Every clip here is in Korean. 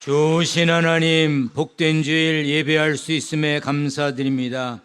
좋으신 하나님, 복된 주일 예배할 수 있음에 감사드립니다.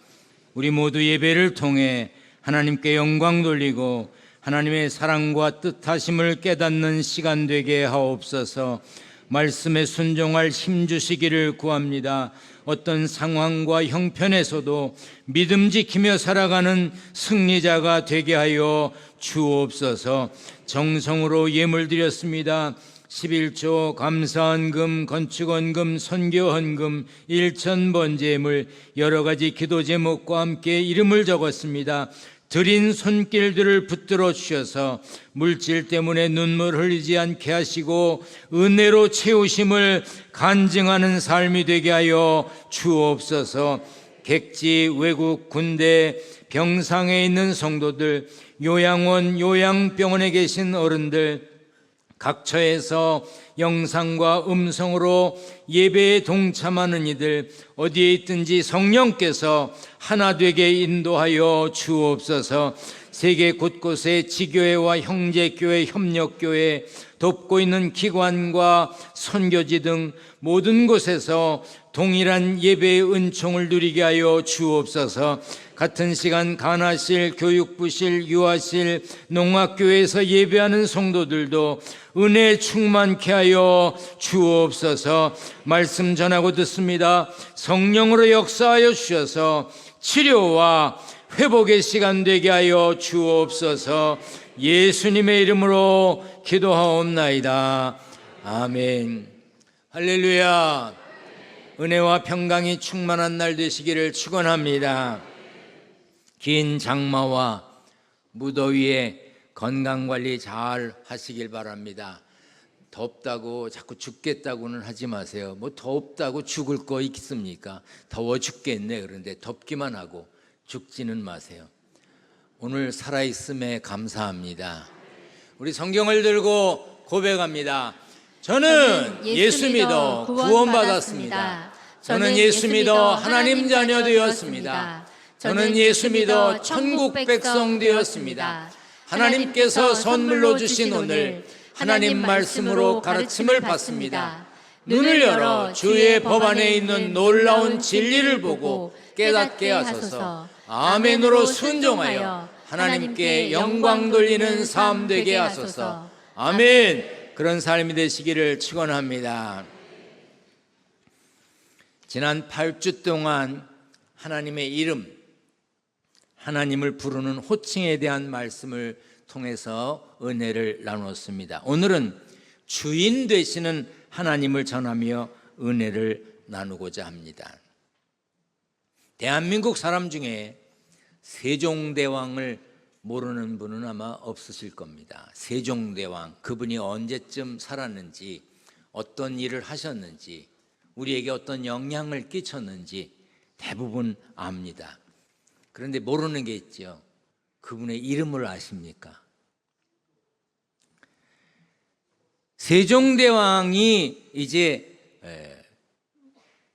우리 모두 예배를 통해 하나님께 영광 돌리고 하나님의 사랑과 뜻하심을 깨닫는 시간 되게 하옵소서. 말씀에 순종할 힘 주시기를 구합니다. 어떤 상황과 형편에서도 믿음 지키며 살아가는 승리자가 되게 하여 주옵소서. 정성으로 예물 드렸습니다. 11조 감사헌금, 건축헌금, 선교헌금, 일천번제물 여러 가지 기도 제목과 함께 이름을 적었습니다. 드린 손길들을 붙들어 주셔서 물질 때문에 눈물 흘리지 않게 하시고 은혜로 채우심을 간증하는 삶이 되게 하여 주옵소서. 객지, 외국, 군대, 병상에 있는 성도들, 요양원, 요양병원에 계신 어른들, 각 처에서 영상과 음성으로 예배에 동참하는 이들 어디에 있든지 성령께서 하나 되게 인도하여 주옵소서. 세계 곳곳에 지교회와 형제교회, 협력교회, 돕고 있는 기관과 선교지 등 모든 곳에서 동일한 예배의 은총을 누리게 하여 주옵소서. 같은 시간 간화실, 교육부실, 유아실, 농학교에서 예배하는 성도들도 은혜 충만케 하여 주옵소서. 말씀 전하고 듣습니다. 성령으로 역사하여 주셔서 치료와 회복의 시간 되게 하여 주옵소서. 예수님의 이름으로 기도하옵나이다. 아멘. 할렐루야. 은혜와 평강이 충만한 날 되시기를 축원합니다. 긴 장마와 무더위에 건강관리 잘 하시길 바랍니다. 덥다고 자꾸 죽겠다고는 하지 마세요. 뭐 덥다고 죽을 거 있습니까? 더워 죽겠네. 그런데 덥기만 하고 죽지는 마세요. 오늘 살아있음에 감사합니다. 우리 성경을 들고 고백합니다. 저는 예수 믿어 구원받았습니다. 저는 예수 믿어 하나님 자녀 되었습니다. 저는 예수 믿어 천국 백성 되었습니다. 하나님께서 선물로 주신 오늘 하나님 말씀으로 가르침을 받습니다. 눈을 열어 주의 법 안에 있는 놀라운 진리를 보고 깨닫게 하소서. 아멘으로 순종하여 하나님께 영광 돌리는 삶 되게 하소서. 아멘. 그런 삶이 되시기를 축원합니다. 지난 8주 동안 하나님의 이름, 하나님을 부르는 호칭에 대한 말씀을 통해서 은혜를 나누었습니다. 오늘은 주인 되시는 하나님을 전하며 은혜를 나누고자 합니다. 대한민국 사람 중에 세종대왕을 모르는 분은 아마 없으실 겁니다. 세종대왕, 그분이 언제쯤 살았는지, 어떤 일을 하셨는지, 우리에게 어떤 영향을 끼쳤는지 대부분 압니다. 그런데 모르는 게 있죠. 그분의 이름을 아십니까? 세종대왕이 이제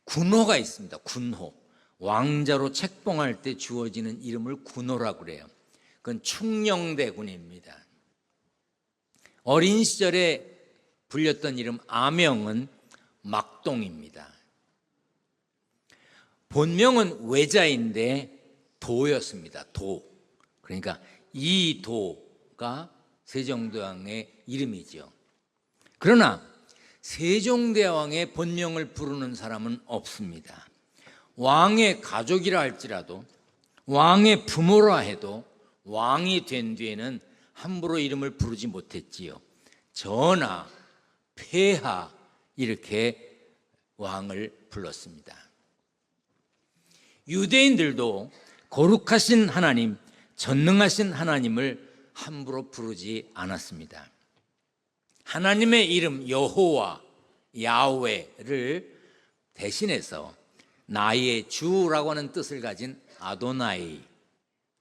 군호가 있습니다. 군호. 왕자로 책봉할 때 주어지는 이름을 군호라고 그래요. 그건 충녕대군입니다. 어린 시절에 불렸던 이름 아명은 막동입니다. 본명은 외자인데 도였습니다. 도. 그러니까 이도가 세종대왕의 이름이죠. 그러나 세종대왕의 본명을 부르는 사람은 없습니다. 왕의 가족이라 할지라도, 왕의 부모라 해도 왕이 된 뒤에는 함부로 이름을 부르지 못했지요. 전하, 폐하 이렇게 왕을 불렀습니다. 유대인들도 거룩하신 하나님, 전능하신 하나님을 함부로 부르지 않았습니다. 하나님의 이름 여호와, 야훼를 대신해서 나의 주라고 하는 뜻을 가진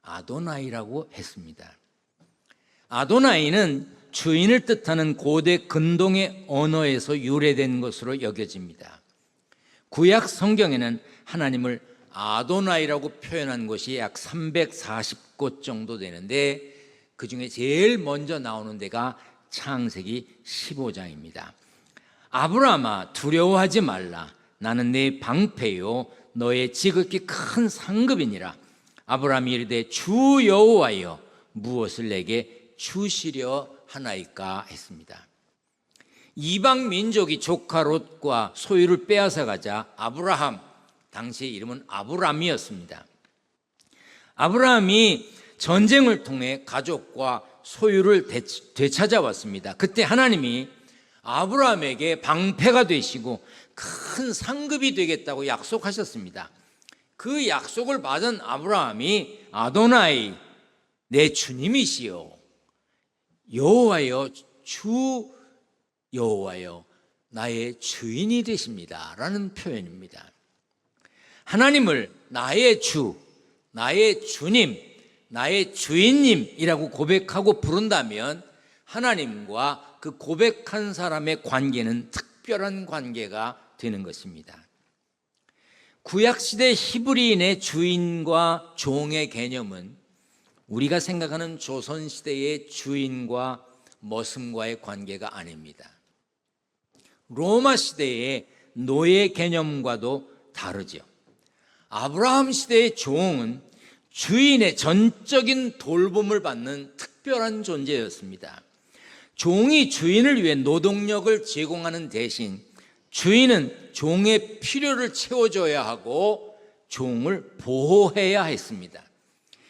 아도나이라고 했습니다. 아도나이는 주인을 뜻하는 고대 근동의 언어에서 유래된 것으로 여겨집니다. 구약 성경에는 하나님을 아도나이라고 표현한 곳이 약 340곳 정도 되는데 그 중에 제일 먼저 나오는 데가 창세기 15장입니다. 아브라함아 두려워하지 말라. 나는 네 방패요 너의 지극히 큰 상급이니라. 아브라함이 이르되 주 여호와여 무엇을 내게 주시려 하나이까 했습니다. 이방 민족이 조카 롯과 소유를 빼앗아 가자 아브라함, 당시의 이름은 아브람이었습니다. 아브라함이 전쟁을 통해 가족과 소유를 되찾아왔습니다. 그때 하나님이 아브라함에게 방패가 되시고 큰 상급이 되겠다고 약속하셨습니다. 그 약속을 받은 아브라함이 아도나이 내 주님이시여 여호와여 주 여호와여 나의 주인이 되십니다 라는 표현입니다. 하나님을 나의 주, 나의 주님, 나의 주인님이라고 고백하고 부른다면 하나님과 그 고백한 사람의 관계는 특별한 관계가 되는 것입니다. 구약시대 히브리인의 주인과 종의 개념은 우리가 생각하는 조선시대의 주인과 머슴과의 관계가 아닙니다. 로마 시대의 노예 개념과도 다르죠. 아브라함 시대의 종은 주인의 전적인 돌봄을 받는 특별한 존재였습니다. 종이 주인을 위해 노동력을 제공하는 대신 주인은 종의 필요를 채워줘야 하고 종을 보호해야 했습니다.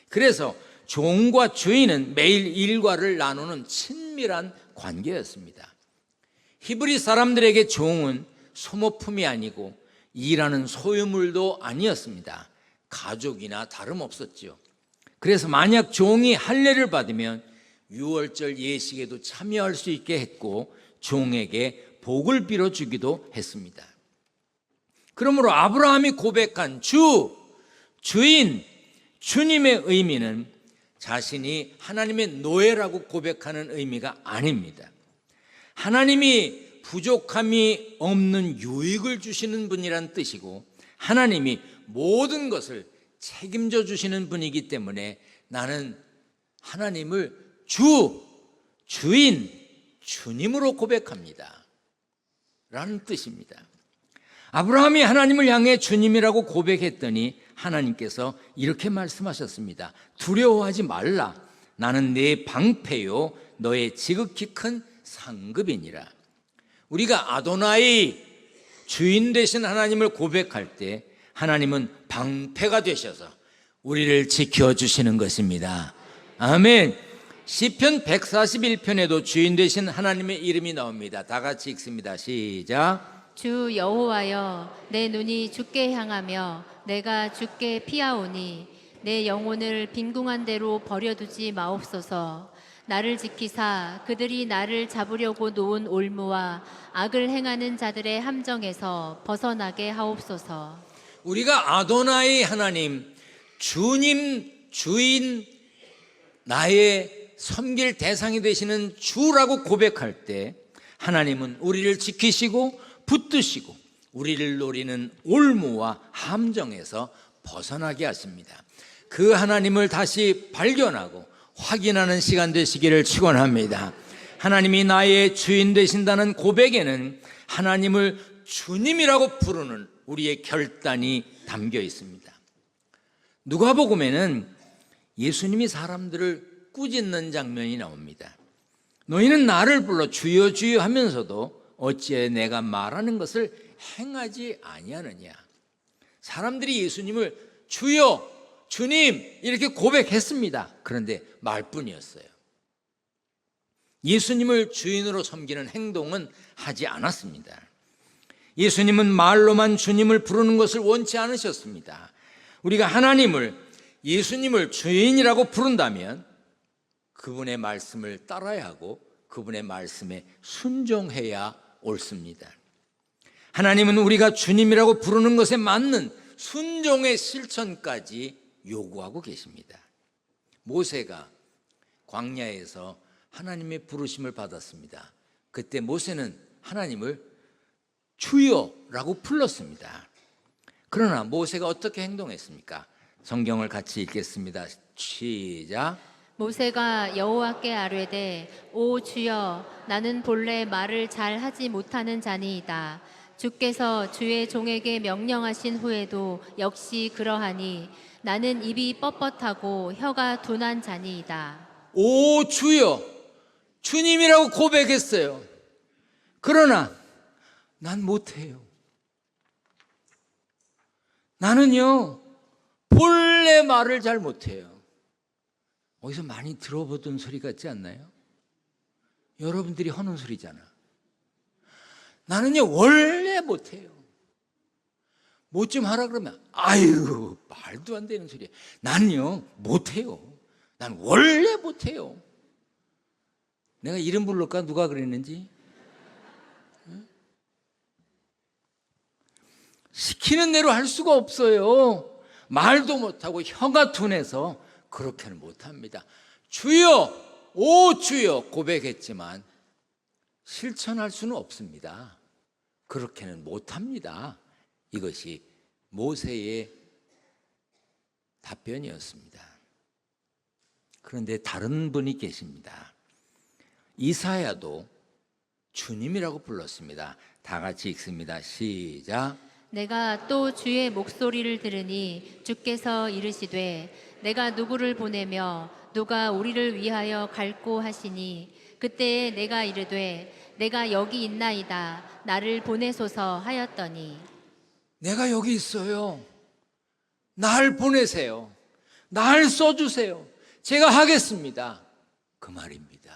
그래서 종과 주인은 매일 일과를 나누는 친밀한 관계였습니다. 히브리 사람들에게 종은 소모품이 아니고 일하는 소유물도 아니었습니다. 가족이나 다름없었죠. 그래서 만약 종이 할례를 받으면 유월절 예식에도 참여할 수 있게 했고 종에게 복을 빌어주기도 했습니다. 그러므로 아브라함이 고백한 주, 주인, 주님의 의미는 자신이 하나님의 노예라고 고백하는 의미가 아닙니다. 하나님이 부족함이 없는 유익을 주시는 분이란 뜻이고 하나님이 모든 것을 책임져 주시는 분이기 때문에 나는 하나님을 주, 주인, 주님으로 고백합니다 라는 뜻입니다. 아브라함이 하나님을 향해 주님이라고 고백했더니 하나님께서 이렇게 말씀하셨습니다. 두려워하지 말라. 나는 네 방패요 너의 지극히 큰 상급이니라. 우리가 아도나이 주인 되신 하나님을 고백할 때 하나님은 방패가 되셔서 우리를 지켜주시는 것입니다. 아멘. 시편 141편에도 주인 되신 하나님의 이름이 나옵니다. 다 같이 읽습니다. 시작. 주 여호와여 내 눈이 주께 향하며 내가 주께 피하오니 내 영혼을 빈궁한 대로 버려두지 마옵소서. 나를 지키사 그들이 나를 잡으려고 놓은 올무와 악을 행하는 자들의 함정에서 벗어나게 하옵소서. 우리가 아도나이 하나님, 주님, 주인, 나의 섬길 대상이 되시는 주라고 고백할 때 하나님은 우리를 지키시고 붙드시고 우리를 노리는 올무와 함정에서 벗어나게 하십니다. 그 하나님을 다시 발견하고 확인하는 시간 되시기를 축원합니다. 하나님이 나의 주인 되신다는 고백에는 하나님을 주님이라고 부르는 우리의 결단이 담겨 있습니다. 누가복음에는 예수님이 사람들을 꾸짖는 장면이 나옵니다. 너희는 나를 불러 주여 주여 하면서도 어찌해 내가 말하는 것을 행하지 아니하느냐. 사람들이 예수님을 주여 주님 이렇게 고백했습니다. 그런데 말뿐이었어요. 예수님을 주인으로 섬기는 행동은 하지 않았습니다. 예수님은 말로만 주님을 부르는 것을 원치 않으셨습니다. 우리가 하나님을, 예수님을 주인이라고 부른다면 그분의 말씀을 따라야 하고 그분의 말씀에 순종해야 옳습니다. 하나님은 우리가 주님이라고 부르는 것에 맞는 순종의 실천까지 요구하고 계십니다. 모세가 광야에서 하나님의 부르심을 받았습니다. 그때 모세는 하나님을 주여라고 불렀습니다. 그러나 모세가 어떻게 행동했습니까? 성경을 같이 읽겠습니다. 시작. 모세가 여호와께 아뢰되 오 주여 나는 본래 말을 잘 하지 못하는 자니이다. 주께서 주의 종에게 명령하신 후에도 역시 그러하니 나는 입이 뻣뻣하고 혀가 둔한 자니이다. 오 주여, 주님이라고 고백했어요. 그러나 난 못해요. 나는요 본래 말을 잘 못해요. 어디서 많이 들어보던 소리 같지 않나요? 여러분들이 하는 소리잖아. 나는요 원래 못해요. 뭐 좀 하라 그러면 아유 말도 안 되는 소리야. 나는요 못해요. 난 원래 못해요. 내가 이름 부를까? 누가 그랬는지? 시키는 대로 할 수가 없어요. 말도 못하고 혀가 둔해서 그렇게는 못합니다. 주여, 오 주여 고백했지만 실천할 수는 없습니다. 그렇게는 못합니다. 이것이 모세의 답변이었습니다. 그런데 다른 분이 계십니다. 이사야도 주님이라고 불렀습니다. 다 같이 읽습니다. 시작. 내가 또 주의 목소리를 들으니 주께서 이르시되 내가 누구를 보내며 누가 우리를 위하여 갈고 하시니 그때에 내가 이르되 내가 여기 있나이다 나를 보내소서 하였더니 내가 여기 있어요. 날 보내세요. 날 써주세요. 제가 하겠습니다. 그 말입니다.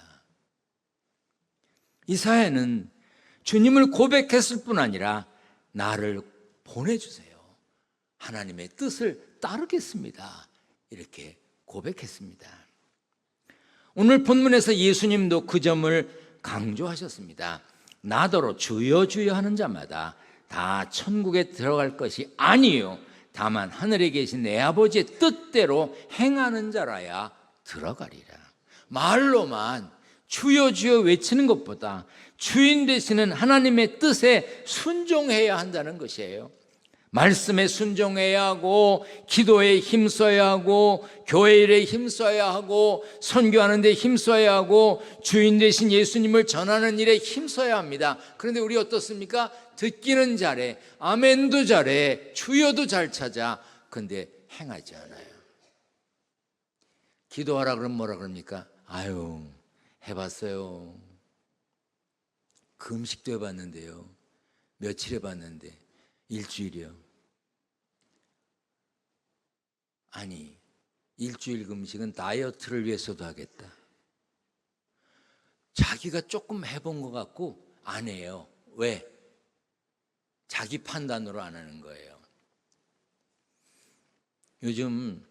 이사야는 주님을 고백했을 뿐 아니라 나를 보내주세요. 하나님의 뜻을 따르겠습니다. 이렇게 고백했습니다. 오늘 본문에서 예수님도 그 점을 강조하셨습니다. 나더러 주여 주여 하는 자마다 다 천국에 들어갈 것이 아니요 다만 하늘에 계신 내 아버지의 뜻대로 행하는 자라야 들어가리라. 말로만 주여 주여 외치는 것보다 주인 되시는 하나님의 뜻에 순종해야 한다는 것이에요. 말씀에 순종해야 하고 기도에 힘써야 하고 교회 일에 힘써야 하고 선교하는 데 힘써야 하고 주인 되신 예수님을 전하는 일에 힘써야 합니다. 그런데 우리 어떻습니까? 듣기는 잘해, 아멘도 잘해, 주여도 잘 찾아. 근데 행하지 않아요. 기도하라 그러면 뭐라 그럽니까? 아유 해봤어요. 금식도 해봤는데요. 며칠 해봤는데 일주일이요. 아니 일주일 금식은 다이어트를 위해서도 하겠다. 자기가 조금 해본 것 같고 안 해요. 왜? 자기 판단으로 안 하는 거예요. 요즘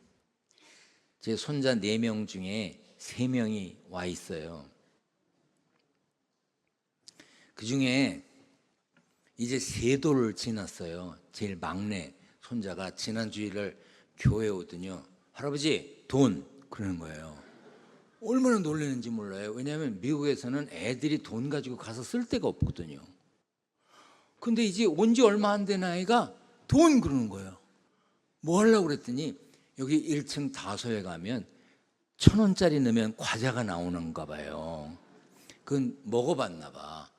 제 손자 4명 중에 3명이 와 있어요. 그 중에 이제 세도를 지났어요. 제일 막내 손자가 지난 주일을 교회에 오더니요. 할아버지 돈 그러는 거예요. 얼마나 놀라는지 몰라요. 왜냐하면 미국에서는 애들이 돈 가지고 가서 쓸 데가 없거든요. 근데 이제 온 지 얼마 안 된 아이가 돈 그러는 거예요. 뭐 하려고 그랬더니 여기 1층 다소에 가면 1,000원짜리 넣으면 과자가 나오는가 봐요. 그건 먹어봤나 봐.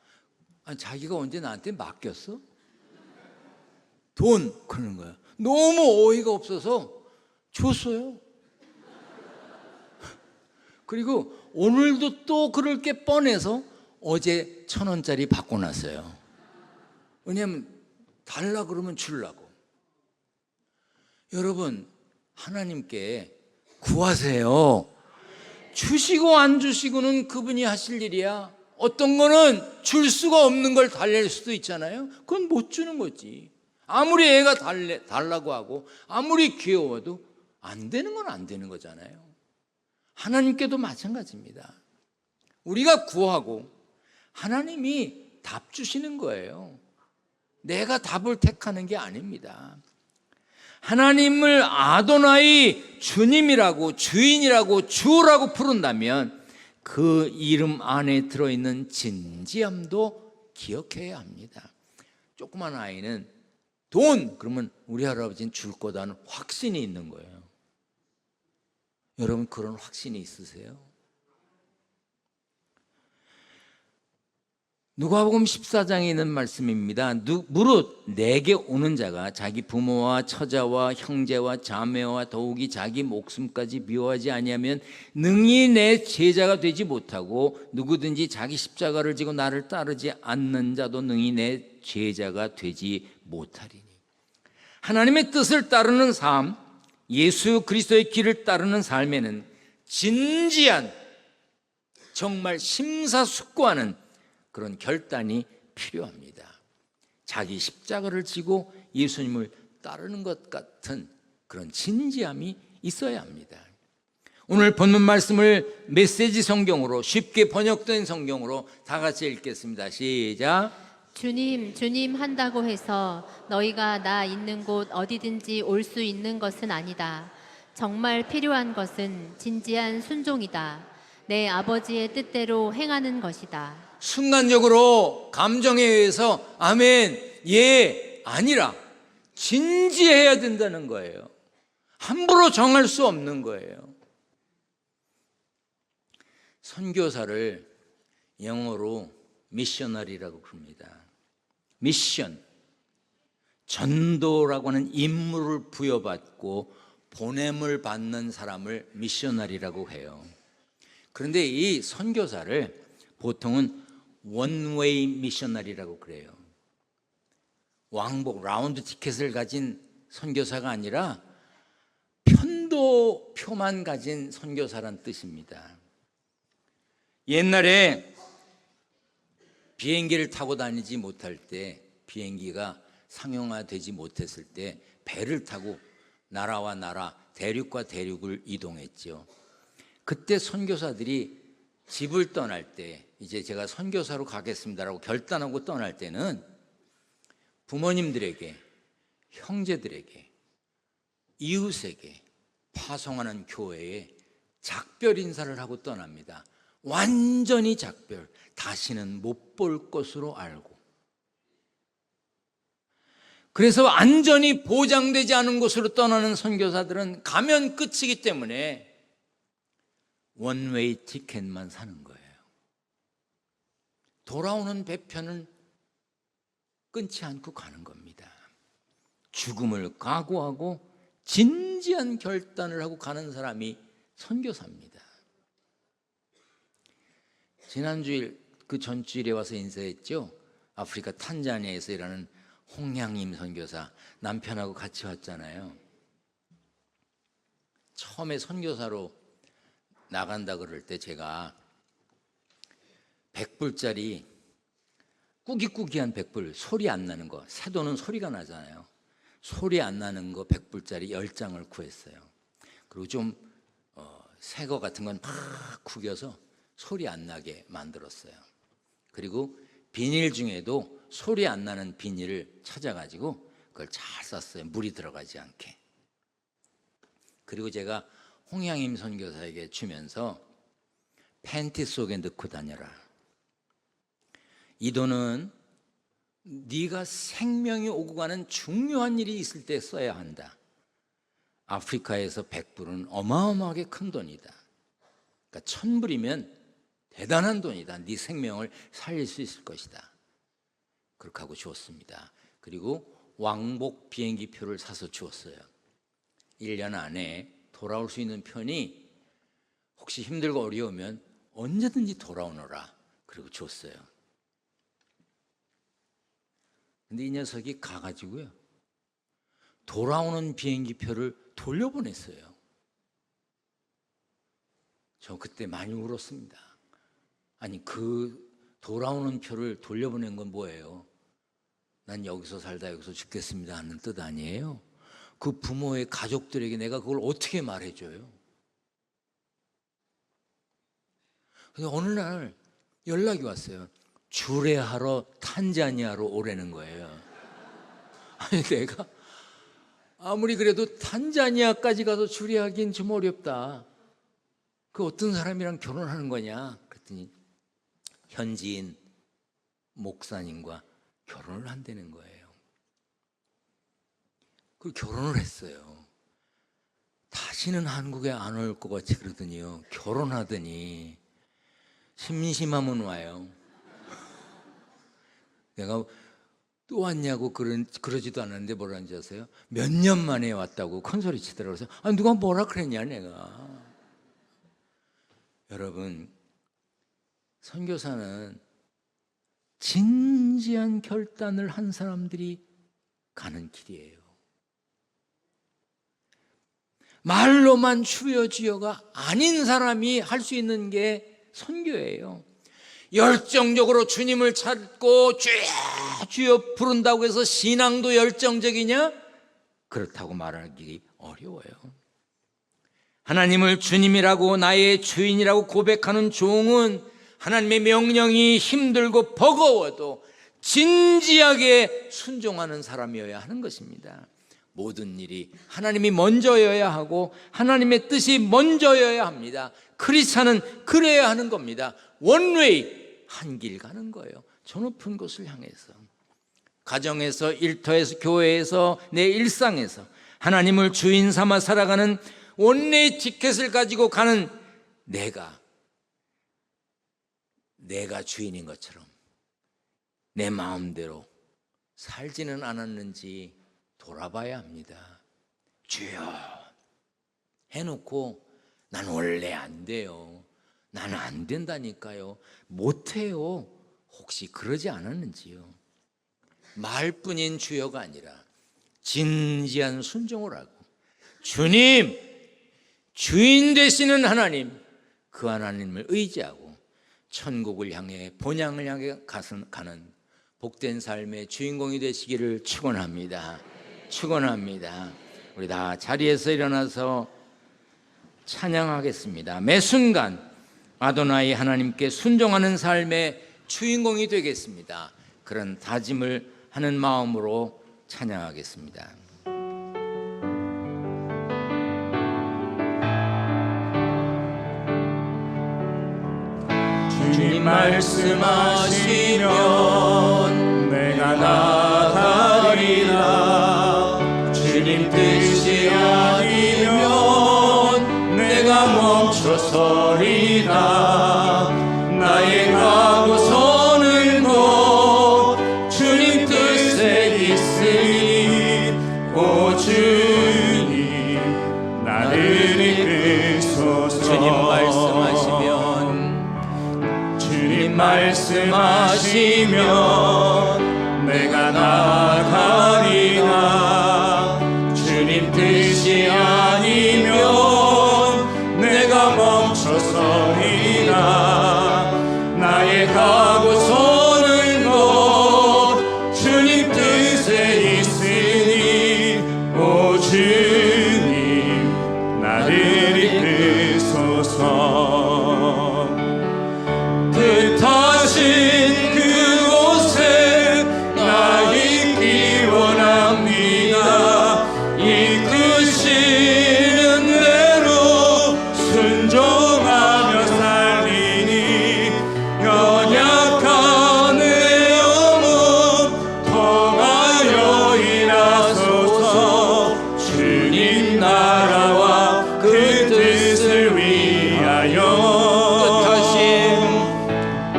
아니, 자기가 언제 나한테 맡겼어? 돈 그러는 거야. 너무 어이가 없어서 줬어요. 그리고 오늘도 또 그럴 게 뻔해서 어제 1,000원짜리 바꿔놨어요. 왜냐하면 달라 그러면 주려고. 여러분 하나님께 구하세요. 주시고 안 주시고는 그분이 하실 일이야. 어떤 거는 줄 수가 없는 걸 달랠 수도 있잖아요. 그건 못 주는 거지. 아무리 애가 달라고 하고 아무리 귀여워도 안 되는 건 안 되는 거잖아요. 하나님께도 마찬가지입니다. 우리가 구하고 하나님이 답 주시는 거예요. 내가 답을 택하는 게 아닙니다. 하나님을 아도나이 주님이라고 주인이라고 주라고 부른다면 그 이름 안에 들어있는 진지함도 기억해야 합니다. 조그만 아이는 돈 그러면 우리 할아버지는 줄 거다는 확신이 있는 거예요. 여러분 그런 확신이 있으세요? 누가복음 14장에 있는 말씀입니다. 무릇 내게 오는 자가 자기 부모와 처자와 형제와 자매와 더욱이 자기 목숨까지 미워하지 아니하면 능히 내 제자가 되지 못하고 누구든지 자기 십자가를 지고 나를 따르지 않는 자도 능히 내 제자가 되지 못하리니. 하나님의 뜻을 따르는 삶, 예수 그리스도의 길을 따르는 삶에는 진지한, 정말 심사숙고하는 그런 결단이 필요합니다. 자기 십자가를 지고 예수님을 따르는 것 같은 그런 진지함이 있어야 합니다. 오늘 본문 말씀을 메시지 성경으로, 쉽게 번역된 성경으로 다 같이 읽겠습니다. 시작. 주님, 주님 한다고 해서 너희가 나 있는 곳 어디든지 올 수 있는 것은 아니다. 정말 필요한 것은 진지한 순종이다. 내 아버지의 뜻대로 행하는 것이다. 순간적으로 감정에 의해서 아멘, 예, 아니라 진지해야 된다는 거예요. 함부로 정할 수 없는 거예요. 선교사를 영어로 미셔너리라고 부릅니다. 미션, 전도라고 하는 임무를 부여받고 보냄을 받는 사람을 미셔너리라고 해요. 그런데 이 선교사를 보통은 원웨이 미셔너리라고 그래요. 왕복 라운드 티켓을 가진 선교사가 아니라 편도표만 가진 선교사란 뜻입니다. 옛날에 비행기를 타고 다니지 못할 때, 비행기가 상용화되지 못했을 때 배를 타고 나라와 나라, 대륙과 대륙을 이동했죠. 그때 선교사들이 집을 떠날 때, 이제 제가 선교사로 가겠습니다라고 결단하고 떠날 때는 부모님들에게, 형제들에게, 이웃에게, 파송하는 교회에 작별 인사를 하고 떠납니다. 완전히 작별, 다시는 못 볼 것으로 알고. 그래서 안전이 보장되지 않은 곳으로 떠나는 선교사들은 가면 끝이기 때문에 원웨이 티켓만 사는 거예요. 돌아오는 배편은 끊지 않고 가는 겁니다. 죽음을 각오하고 진지한 결단을 하고 가는 사람이 선교사입니다. 지난주일, 그 전주일에 와서 인사했죠. 아프리카 탄자니아에서 일하는 홍양임 선교사, 남편하고 같이 왔잖아요. 처음에 선교사로 나간다 그럴 때 제가 100불짜리, 꾸기꾸기한 100불, 소리 안 나는 거, 새도는 소리가 나잖아요. 소리 안 나는 거 100불짜리 10장을 구했어요. 그리고 좀 새 거 같은 건 막 구겨서 소리 안 나게 만들었어요. 그리고 비닐 중에도 소리 안 나는 비닐을 찾아가지고 그걸 잘 쌌어요. 물이 들어가지 않게. 그리고 제가 홍양임 선교사에게 주면서 팬티 속에 넣고 다녀라. 이 돈은 네가 생명이 오고 가는 중요한 일이 있을 때 써야 한다. 아프리카에서 100불은 어마어마하게 큰 돈이다. 그러니까 1000불이면 대단한 돈이다. 네 생명을 살릴 수 있을 것이다. 그렇게 하고 주었습니다. 그리고 왕복 비행기 표를 사서 주었어요. 1년 안에 돌아올 수 있는 편이 혹시 힘들고 어려우면 언제든지 돌아오너라. 그리고 줬어요. 근데 이 녀석이 가가지고요, 돌아오는 비행기 표를 돌려보냈어요. 저 그때 많이 울었습니다. 아니, 그 돌아오는 표를 돌려보낸 건 뭐예요? 난 여기서 살다 여기서 죽겠습니다 하는 뜻 아니에요? 그 부모의 가족들에게 내가 그걸 어떻게 말해줘요? 근데 어느 날 연락이 왔어요. 주례하러 탄자니아로 오라는 거예요. 아니, 내가 아무리 그래도 탄자니아까지 가서 주례하기엔 좀 어렵다. 그 어떤 사람이랑 결혼하는 거냐? 그랬더니 현지인 목사님과 결혼을 한다는 거예요. 그 결혼을 했어요. 다시는 한국에 안 올 것 같이 그러더니요, 결혼하더니 심심하면 와요. 내가 또 왔냐고 그러지도 않았는데 뭐라는지 아세요? 몇 년 만에 왔다고 큰소리 치더라고요. 그래서 아, 누가 뭐라 그랬냐 내가. 여러분, 선교사는 진지한 결단을 한 사람들이 가는 길이에요. 말로만 주여 주여가 아닌 사람이 할 수 있는 게 선교예요. 열정적으로 주님을 찾고 주여 주여 부른다고 해서 신앙도 열정적이냐? 그렇다고 말하기 어려워요. 하나님을 주님이라고 나의 주인이라고 고백하는 종은 하나님의 명령이 힘들고 버거워도 진지하게 순종하는 사람이어야 하는 것입니다. 모든 일이 하나님이 먼저여야 하고 하나님의 뜻이 먼저여야 합니다. 크리스찬은 그래야 하는 겁니다. 원웨이, 한 길 가는 거예요. 저 높은 곳을 향해서. 가정에서, 일터에서, 교회에서, 내 일상에서 하나님을 주인 삼아 살아가는 원웨이 티켓을 가지고 가는 내가 주인인 것처럼 내 마음대로 살지는 않았는지 돌아봐야 합니다. 주여 해놓고 난 원래 안 돼요. 나는 안 된다니까요. 못해요. 혹시 그러지 않았는지요. 말뿐인 주여가 아니라 진지한 순종을 하고 주님, 주인 되시는 하나님, 그 하나님을 의지하고 천국을 향해 본향을 향해 가는 복된 삶의 주인공이 되시기를 축원합니다. 축원합니다. 우리 다 자리에서 일어나서 찬양하겠습니다. 매 순간 아도나이 하나님께 순종하는 삶의 주인공이 되겠습니다. 그런 다짐을 하는 마음으로 찬양하겠습니다. 주님 말씀하시면 내가 나가리라. 주님 뜻이 아니면 내가 멈춰서리라. 나의 가고 서는 곳 주님 뜻에 있으니 오 주님 나를 이끄소서. 주님 말씀하시면 말씀하시면 내가 나가리라. 주님 뜻이 아니면 내가 멈춰서리라. 나의 가고 서는 곳 주님 뜻에 있으니 오 주님 나를 이끄소서. 뜻하신 그곳에 나 있기 원합니다. 이끄시는 대로 순종하며 살리니 연약한 내 영혼 통하여 일하소서. 주님 나라와 그 뜻을 위하여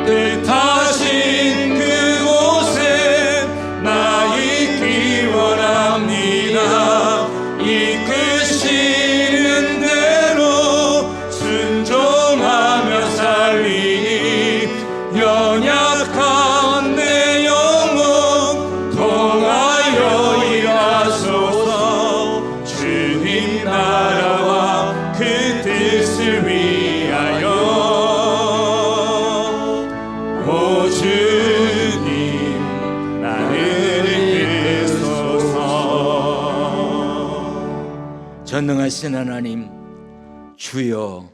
뜻하신 그곳에 나 있기 원합니다. 이끄시는 대로 순종하며 살리니 연약한 내 영혼 통하여 일하소서. 주님 나라와 그 뜻을 위하여 오 주님 나를 이끄소서. 전능하신 하나님, 주여,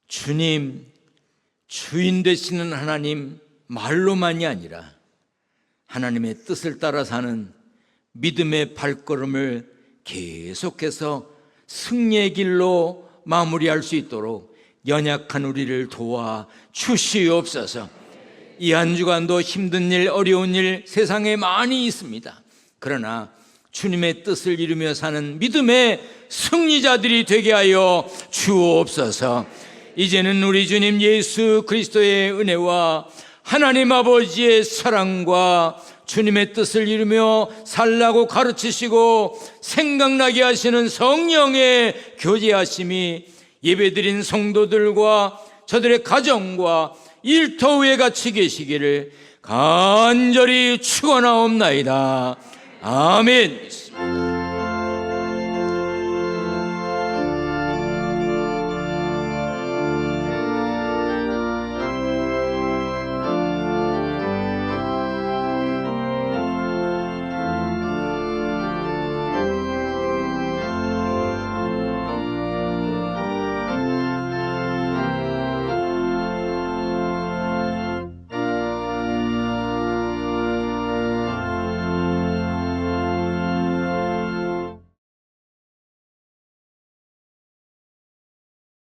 주님, 주인 되시는 하나님, 말로만이 아니라 하나님의 뜻을 따라 사는 믿음의 발걸음을 계속해서 승리의 길로 마무리할 수 있도록 연약한 우리를 도와 주시옵소서. 이 한 주간도 힘든 일, 어려운 일 세상에 많이 있습니다. 그러나 주님의 뜻을 이루며 사는 믿음의 승리자들이 되게 하여 주옵소서. 이제는 우리 주님 예수 그리스도의 은혜와 하나님 아버지의 사랑과 주님의 뜻을 이루며 살라고 가르치시고 생각나게 하시는 성령의 교제하심이 예배드린 성도들과 저들의 가정과 일터에 같이 계시기를 간절히 축원하옵나이다. 아멘.